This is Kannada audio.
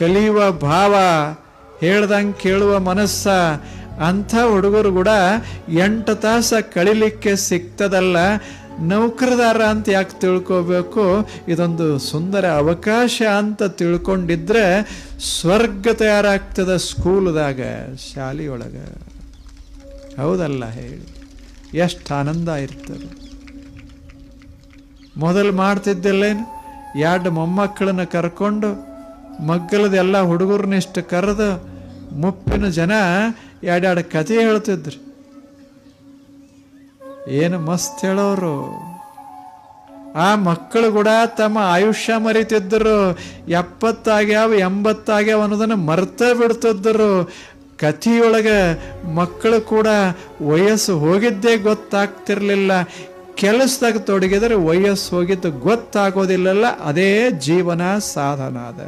ಕಲಿಯುವ ಭಾವ, ಹೇಳ್ದಂಗೆ ಕೇಳುವ ಮನಸ್ಸ, ಅಂಥ ಹುಡುಗರು ಕೂಡ 8 ತಾಸು ಕಳಿಲಿಕ್ಕೆ ಸಿಗ್ತದಲ್ಲ, ನೌಕರದಾರ ಅಂತ ಯಾಕೆ ತಿಳ್ಕೋಬೇಕು? ಇದೊಂದು ಸುಂದರ ಅವಕಾಶ ಅಂತ ತಿಳ್ಕೊಂಡಿದ್ರೆ ಸ್ವರ್ಗ ತಯಾರಾಗ್ತದೆ ಸ್ಕೂಲ್ದಾಗ, ಶಾಲೆಯೊಳಗೆ. ಹೌದಲ್ಲ ಹೇಳಿ? ಎಷ್ಟು ಆನಂದ ಇರ್ತದೆ. ಮೊದಲು ಮಾಡ್ತಿದ್ದಿಲ್ಲೇನು? 2 ಮೊಮ್ಮಕ್ಕಳನ್ನ ಕರ್ಕೊಂಡು ಮಗ್ಗಲದೆಲ್ಲ ಹುಡುಗರನ್ನಿಷ್ಟು ಕರೆದು ಮುಪ್ಪಿನ ಜನ 2 ಕಥೆ ಹೇಳ್ತಿದ್ರು. ಏನು ಮಸ್ತ್ ಹೇಳೋರು. ಆ ಮಕ್ಕಳು ಕೂಡ ತಮ್ಮ ಆಯುಷ್ಯ ಮರಿತಿದ್ದರು. 70 ಆಗ್ಯಾವ 80 ಆಗ್ಯಾವ ಅನ್ನೋದನ್ನು ಮರ್ತ ಬಿಡ್ತಿದ್ದರು. ಕಥೆಯೊಳಗೆ ಮಕ್ಕಳು ಕೂಡ ವಯಸ್ಸು ಹೋಗಿದ್ದೇ ಗೊತ್ತಾಗ್ತಿರ್ಲಿಲ್ಲ. ಕೆಲಸದಾಗ ತೊಡಗಿದರೆ ವಯಸ್ಸು ಹೋಗಿದ್ದು ಗೊತ್ತಾಗೋದಿಲ್ಲಲ್ಲ. ಅದೇ ಜೀವನ ಸಾಧನ ಅದ.